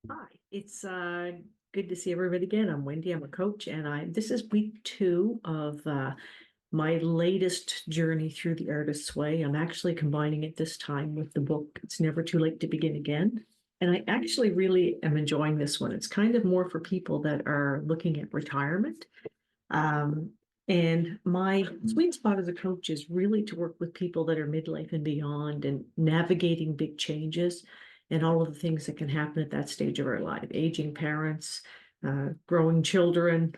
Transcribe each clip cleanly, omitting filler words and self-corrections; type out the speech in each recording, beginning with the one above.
Hi, it's good to see everybody again. I'm Wendy. I'm a coach, and I this is week two of my latest journey through the Artist's Way. I'm actually combining it this time with the book It's Never Too Late to Begin Again. And I actually really am enjoying this one. It's kind of more for people that are looking at retirement. Um, and my sweet spot as a coach is really to work with people that are midlife and beyond and navigating big changes and all of the things that can happen at that stage of our life, aging parents, growing children,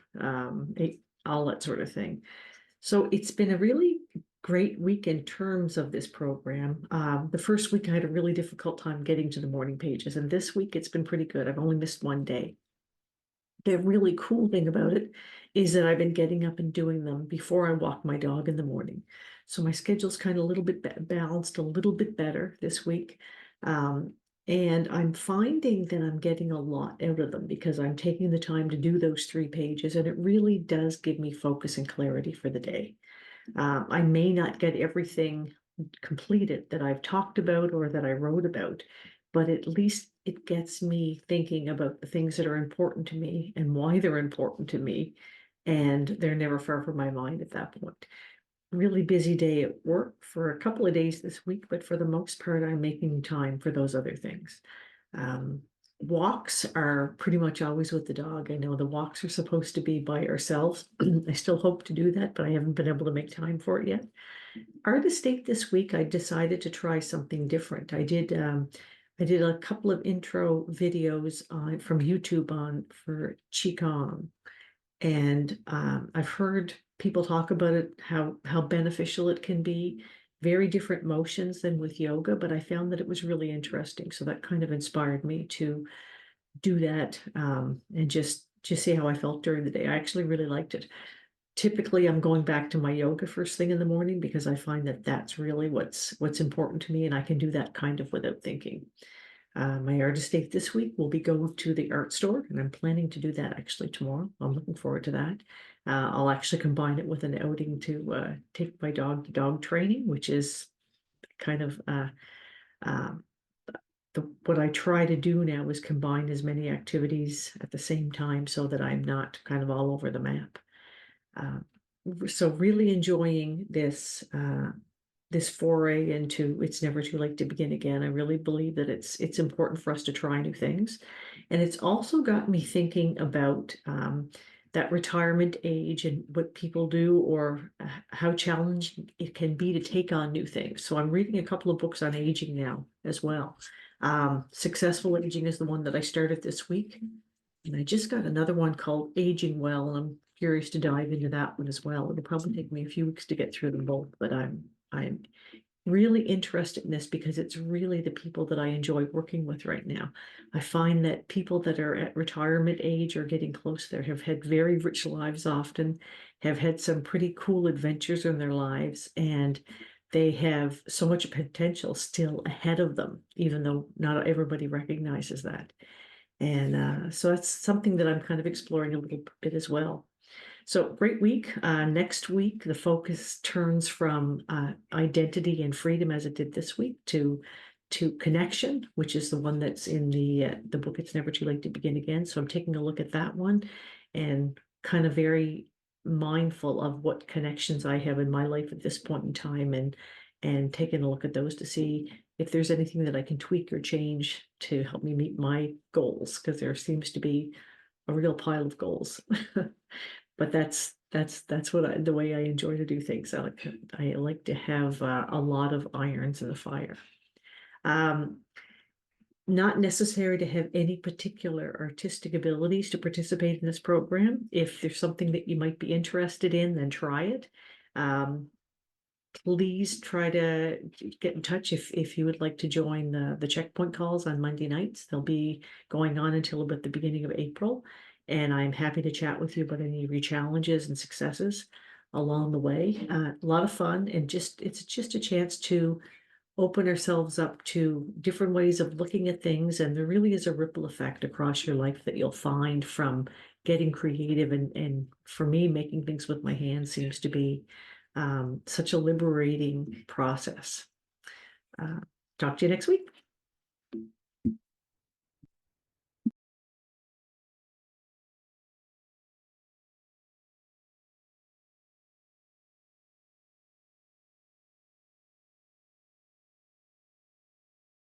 all that sort of thing. So it's been a really great week in terms of this program. The first week I had a really difficult time getting to the morning pages, and this week it's been pretty good. I've only missed one day. The really cool thing about it is that I've been getting up and doing them before I walk my dog in the morning. So my schedule's kind of a little bit balanced, a little bit better this week. Um, and I'm finding that I'm getting a lot out of them because I'm taking the time to do those 3 pages, and it really does give me focus and clarity for the day. I may not get everything completed that I've talked about or that I wrote about, but at least it gets me thinking about the things that are important to me and why they're important to me. And they're never far from my mind at that point. Really busy day at work for a couple of days this week, but for the most part, I'm making time for those other things. Um, Walks are pretty much always with the dog. I know the walks are supposed to be by ourselves. I still hope to do that, but I haven't been able to make time for it yet. Art Estate this week, I decided to try something different. I did a couple of intro videos on from YouTube on for Qigong, and I've heard people talk about it, how beneficial it can be. Very different motions than with yoga, but I found that it was really interesting. So that kind of inspired me to do that and just see how I felt during the day. I actually really liked it. Typically, I'm going back to my yoga first thing in the morning because I find that that's really what's important to me, and I can do that kind of without thinking. My artist date this week will be go to the art store, and I'm planning to do that actually tomorrow. I'm looking forward to that. I'll actually combine it with an outing to take my dog to dog training, which is kind of um, what I try to do now is combine as many activities at the same time so that I'm not kind of all over the map. Uh, so really enjoying this foray into it's never too late to begin again. I really believe that it's important for us to try new things. And it's also got me thinking about that retirement age and what people do or how challenging it can be to take on new things. So I'm reading a couple of books on aging now as well. Successful Aging is the one that I started this week. And I just got another one called Aging Well, and I'm curious to dive into that one as well. It'll probably take me a few weeks to get through them both, but I'm really interested in this because it's really the people that I enjoy working with right now. I find that people that are at retirement age or getting close there have had very rich lives often, have had some pretty cool adventures in their lives, and they have so much potential still ahead of them, even though not everybody recognizes that. And so that's something that I'm kind of exploring a little bit as well. So great week. Next week, the focus turns from identity and freedom as it did this week to connection, which is the one that's in the book It's Never Too Late to Begin Again. So I'm taking a look at that one and kind of very mindful of what connections I have in my life at this point in time and taking a look at those to see if there's anything that I can tweak or change to help me meet my goals, because there seems to be a real pile of goals. But that's the way I enjoy to do things. I like to have a lot of irons in the fire. Um, Not necessary to have any particular artistic abilities to participate in this program. If there's something that you might be interested in, then try it. Um, Please try to get in touch if you would like to join the checkpoint calls on Monday nights. They'll be going on until about the beginning of April. And I'm happy to chat with you about any of your challenges and successes along the way. A lot of fun, and it's just a chance to open ourselves up to different ways of looking at things. And there really is a ripple effect across your life that you'll find from getting creative. And for me, making things with my hands seems to be such a liberating process. Uh, Talk to you next week.